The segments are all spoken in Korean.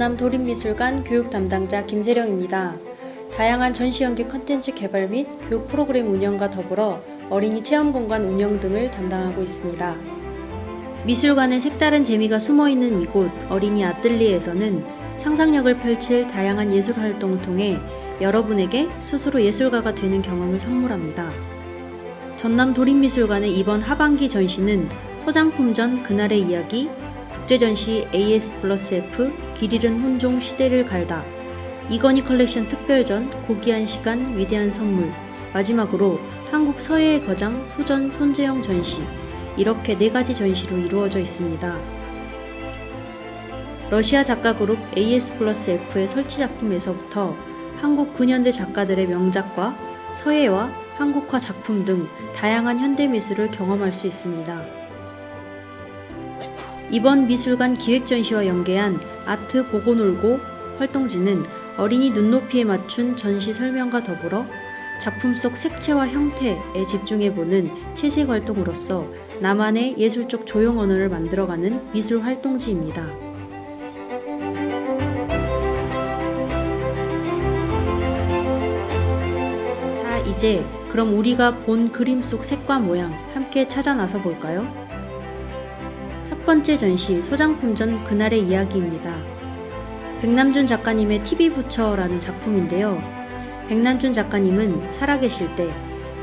전남 도립미술관 교육 담당자 김세령입니다. 다양한 전시연기 콘텐츠 개발 및 교육 프로그램 운영과 더불어 어린이 체험공간 운영 등을 담당하고 있습니다. 미술관의 색다른 재미가 숨어있는 이곳 어린이 아뜰리에에서는 상상력을 펼칠 다양한 예술 활동을 통해 여러분에게 스스로 예술가가 되는 경험을 선물합니다. 전남 도립미술관의 이번 하반기 전시는 소장품전 그날의 이야기, 국제전시 AS+F 길 잃은 혼종 시대를 갈다, 이건희 컬렉션 특별전 고귀한 시간 위대한 선물, 마지막으로 한국 서예의 거장 소전 손재영 전시, 이렇게 4가지 전시로 이루어져 있습니다. 러시아 작가 그룹 AS+F의 설치 작품에서부터 한국 근현대 작가들의 명작과 서예와 한국화 작품 등 다양한 현대미술을 경험할 수 있습니다. 이번 미술관 기획전시와 연계한 아트 보고 놀고 활동지는 어린이 눈높이에 맞춘 전시 설명과 더불어 작품 속 색채와 형태에 집중해보는 채색 활동으로서 나만의 예술적 조형 언어를 만들어가는 미술 활동지입니다. 자, 이제 그럼 우리가 본 그림 속 색과 모양 함께 찾아 나서 볼까요? 첫 번째 전시 소장품전 그날의 이야기입니다. 백남준 작가님의 TV부처라는 작품인데요. 백남준 작가님은 살아계실 때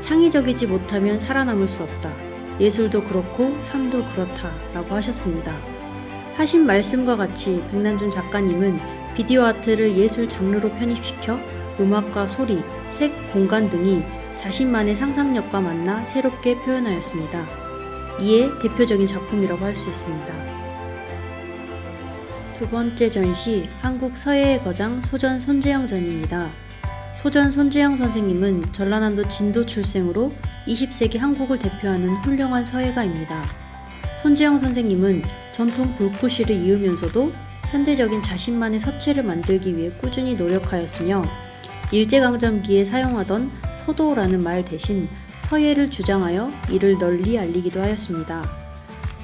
창의적이지 못하면 살아남을 수 없다. 예술도 그렇고 삶도 그렇다 라고 하셨습니다. 하신 말씀과 같이 백남준 작가님은 비디오 아트를 예술 장르로 편입시켜 음악과 소리, 색, 공간 등이 자신만의 상상력과 만나 새롭게 표현하였습니다. 이에 대표적인 작품이라고 할 수 있습니다. 두 번째 전시 한국 서예의 거장 소전 손재영 전입니다. 소전 손재영 선생님은 전라남도 진도 출생으로 20세기 한국을 대표하는 훌륭한 서예가입니다. 손재영 선생님은 전통 불꽃시를 이으면서도 현대적인 자신만의 서체를 만들기 위해 꾸준히 노력하였으며 일제강점기에 사용하던 서도라는 말 대신 서예를 주장하여 이를 널리 알리기도 하였습니다.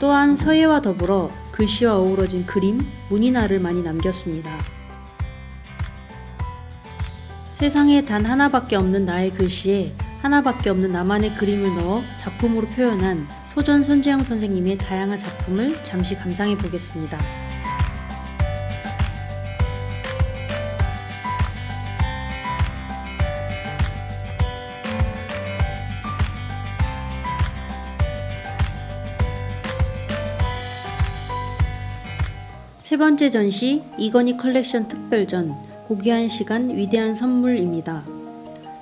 또한 서예와 더불어 글씨와 어우러진 그림, 문인화를 많이 남겼습니다. 세상에 단 하나밖에 없는 나의 글씨에 하나밖에 없는 나만의 그림을 넣어 작품으로 표현한 소전 손재영 선생님의 다양한 작품을 잠시 감상해 보겠습니다. 세 번째 전시 이건희 컬렉션 특별전 고귀한 시간 위대한 선물입니다.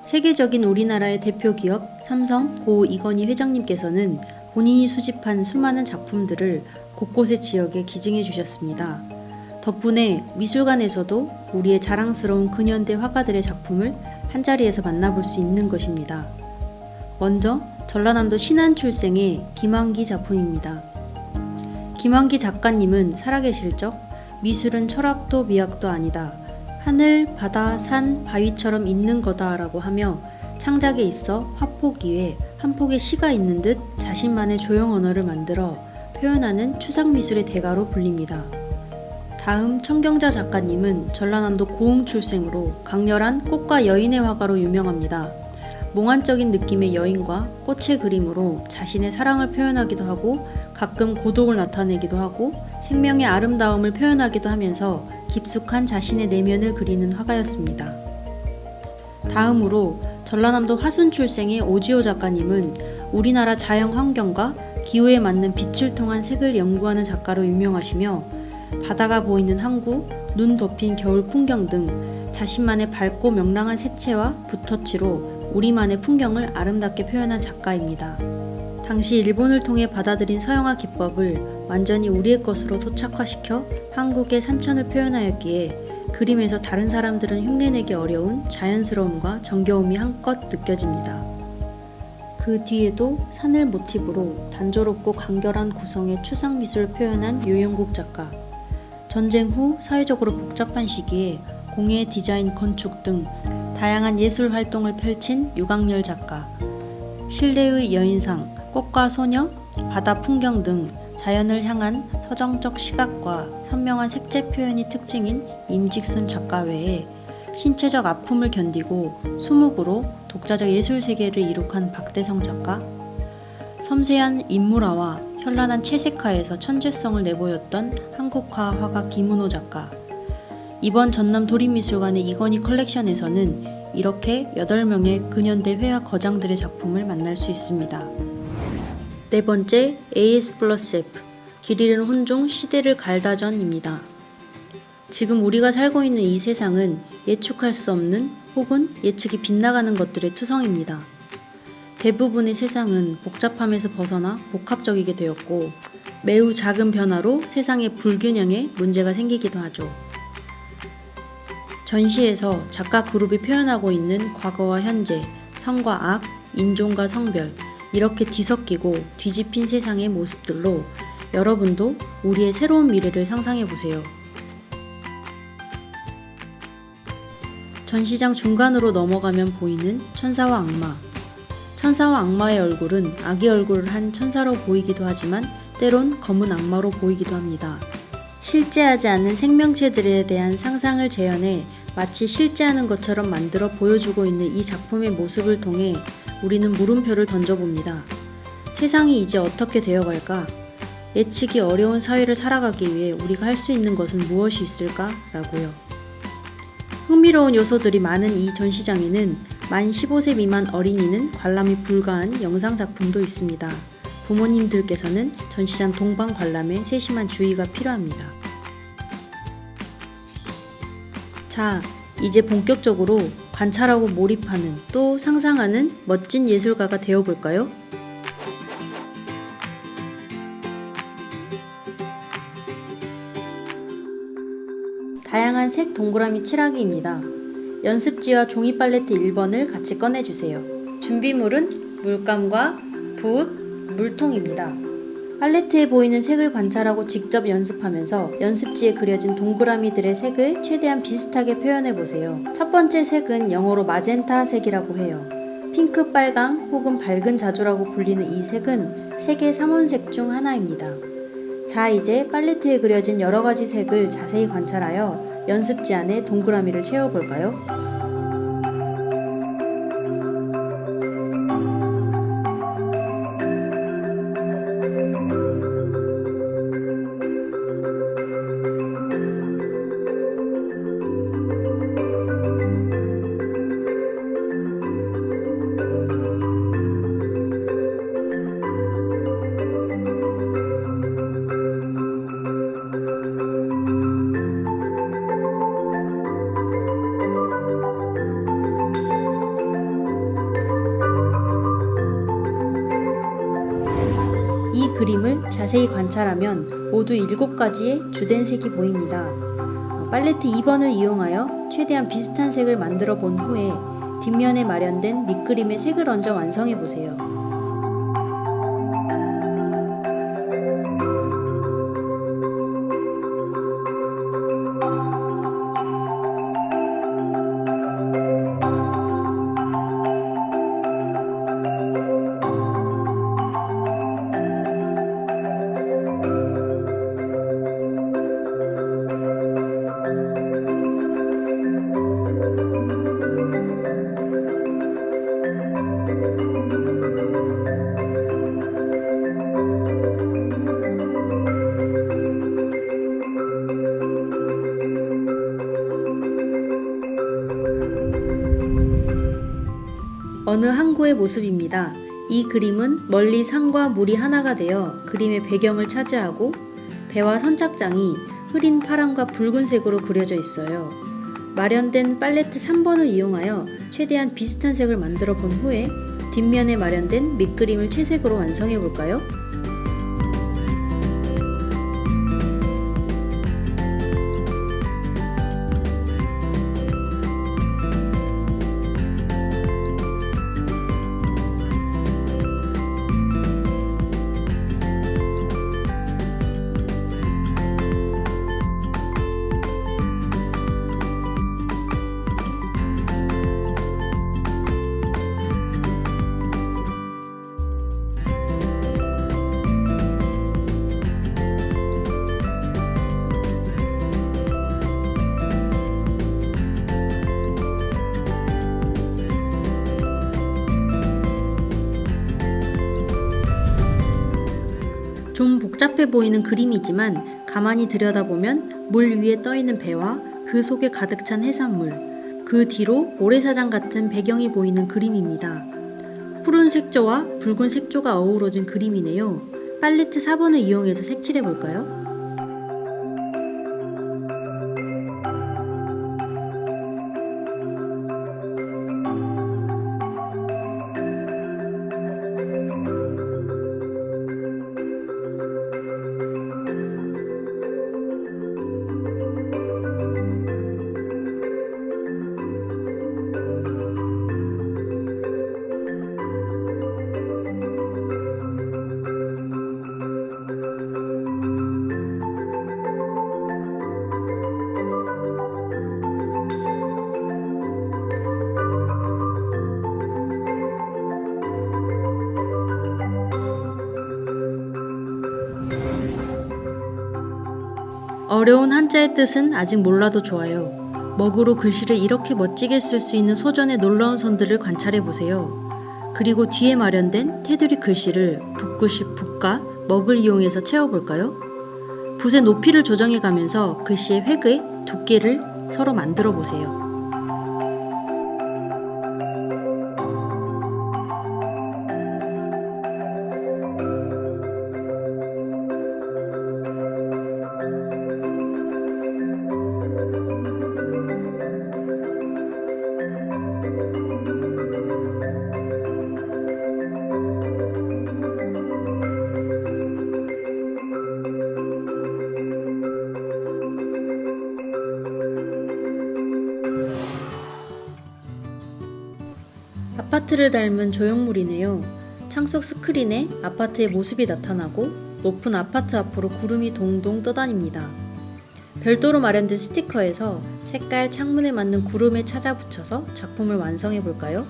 세계적인 우리나라의 대표 기업 삼성 고 이건희 회장님께서는 본인이 수집한 수많은 작품들을 곳곳의 지역에 기증해 주셨습니다. 덕분에 미술관에서도 우리의 자랑스러운 근현대 화가들의 작품을 한자리에서 만나볼 수 있는 것입니다. 먼저 전라남도 신안 출생의 김환기 작품입니다. 김환기 작가님은 살아계실 적 미술은 철학도 미학도 아니다. 하늘, 바다, 산, 바위처럼 있는 거다 라고 하며 창작에 있어 화폭 위에 한 폭의 시가 있는 듯 자신만의 조형 언어를 만들어 표현하는 추상미술의 대가로 불립니다. 다음 청경자 작가님은 전라남도 고흥 출생으로 강렬한 꽃과 여인의 화가로 유명합니다. 몽환적인 느낌의 여인과 꽃의 그림으로 자신의 사랑을 표현하기도 하고 가끔 고독을 나타내기도 하고 생명의 아름다움을 표현하기도 하면서 깊숙한 자신의 내면을 그리는 화가였습니다. 다음으로 전라남도 화순 출생의 오지호 작가님은 우리나라 자연 환경과 기후에 맞는 빛을 통한 색을 연구하는 작가로 유명하시며 바다가 보이는 항구, 눈 덮인 겨울 풍경 등 자신만의 밝고 명랑한 색채와 붓터치로 우리만의 풍경을 아름답게 표현한 작가입니다. 당시 일본을 통해 받아들인 서양화 기법을 완전히 우리의 것으로 토착화시켜 한국의 산천을 표현하였기에 그림에서 다른 사람들은 흉내내기 어려운 자연스러움과 정겨움이 한껏 느껴집니다. 그 뒤에도 산을 모티브로 단조롭고 간결한 구성의 추상미술을 표현한 유영국 작가, 전쟁 후 사회적으로 복잡한 시기에 공예, 디자인, 건축 등 다양한 예술 활동을 펼친 유강렬 작가, 실내의 여인상, 꽃과 소녀, 바다 풍경 등 자연을 향한 서정적 시각과 선명한 색채 표현이 특징인 임직순 작가 외에 신체적 아픔을 견디고 수묵으로 독자적 예술 세계를 이룩한 박대성 작가, 섬세한 인물화와 현란한 채색화에서 천재성을 내보였던 한국화 화가 김은호 작가, 이번 전남 도립미술관의 이건희 컬렉션에서는 이렇게 8명의 근현대 회화 거장들의 작품을 만날 수 있습니다. 네 번째, AS 플러스 F, 길 잃은 혼종 시대를 갈다전입니다. 지금 우리가 살고 있는 이 세상은 예측할 수 없는 혹은 예측이 빗나가는 것들의 투성입니다. 대부분의 세상은 복잡함에서 벗어나 복합적이게 되었고 매우 작은 변화로 세상의 불균형에 문제가 생기기도 하죠. 전시에서 작가 그룹이 표현하고 있는 과거와 현재, 선과 악, 인종과 성별, 이렇게 뒤섞이고 뒤집힌 세상의 모습들로 여러분도 우리의 새로운 미래를 상상해보세요. 전시장 중간으로 넘어가면 보이는 천사와 악마. 천사와 악마의 얼굴은 아기 얼굴을 한 천사로 보이기도 하지만 때론 검은 악마로 보이기도 합니다. 실제하지 않은 생명체들에 대한 상상을 재현해 마치 실제하는 것처럼 만들어 보여주고 있는 이 작품의 모습을 통해 우리는 물음표를 던져봅니다. 세상이 이제 어떻게 되어갈까? 예측이 어려운 사회를 살아가기 위해 우리가 할 수 있는 것은 무엇이 있을까? 라고요. 흥미로운 요소들이 많은 이 전시장에는 만 15세 미만 어린이는 관람이 불가한 영상 작품도 있습니다. 부모님들께서는 전시장 동반 관람에 세심한 주의가 필요합니다. 자, 이제 본격적으로 관찰하고 몰입하는 또 상상하는 멋진 예술가가 되어볼까요? 다양한 색 동그라미 칠하기입니다. 연습지와 종이 팔레트 1번을 같이 꺼내주세요. 준비물은 물감과 붓, 물통입니다. 팔레트에 보이는 색을 관찰하고 직접 연습하면서 연습지에 그려진 동그라미들의 색을 최대한 비슷하게 표현해보세요. 첫 번째 색은 영어로 마젠타 색이라고 해요. 핑크 빨강 혹은 밝은 자주라고 불리는 이 색은 색의 3원색 중 하나입니다. 자, 이제 팔레트에 그려진 여러가지 색을 자세히 관찰하여 연습지 안에 동그라미를 채워볼까요? 이 그림을 자세히 관찰하면 모두 7가지의 주된 색이 보입니다. 팔레트 2번을 이용하여 최대한 비슷한 색을 만들어 본 후에 뒷면에 마련된 밑그림에 색을 얹어 완성해 보세요. 어느 항구의 모습입니다. 이 그림은 멀리 산과 물이 하나가 되어 그림의 배경을 차지하고 배와 선착장이 흐린 파랑과 붉은색으로 그려져 있어요. 마련된 팔레트 3번을 이용하여 최대한 비슷한 색을 만들어 본 후에 뒷면에 마련된 밑그림을 채색으로 완성해 볼까요? 좀 복잡해 보이는 그림이지만 가만히 들여다보면 물 위에 떠있는 배와 그 속에 가득 찬 해산물, 그 뒤로 모래사장 같은 배경이 보이는 그림입니다. 푸른 색조와 붉은 색조가 어우러진 그림이네요. 팔레트 4번을 이용해서 색칠해 볼까요? 어려운 한자의 뜻은 아직 몰라도 좋아요. 먹으로 글씨를 이렇게 멋지게 쓸 수 있는 소전의 놀라운 손들을 관찰해 보세요. 그리고 뒤에 마련된 테두리 글씨를 붓글씨 붓과 먹을 이용해서 채워볼까요? 붓의 높이를 조정해 가면서 글씨의 획의 두께를 서로 만들어 보세요. 아파트를 닮은 조형물이네요. 창속 스크린에 아파트의 모습이 나타나고 높은 아파트 앞으로 구름이 동동 떠다닙니다. 별도로 마련된 스티커에서 색깔 창문에 맞는 구름을 찾아 붙여서 작품을 완성해 볼까요?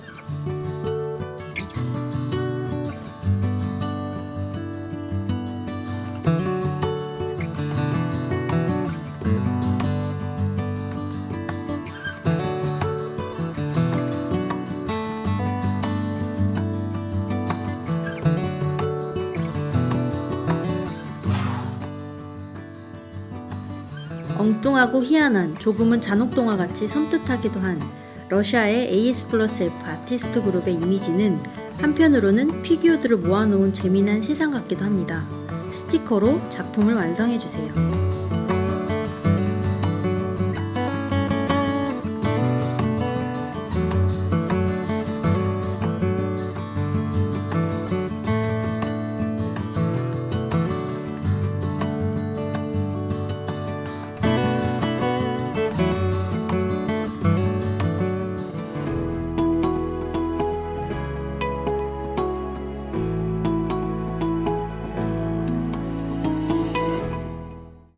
엉뚱하고 희한한, 조금은 잔혹동화같이 섬뜩하기도 한 러시아의 AS+F 아티스트 그룹의 이미지는 한편으로는 피규어들을 모아놓은 재미난 세상 같기도 합니다. 스티커로 작품을 완성해주세요.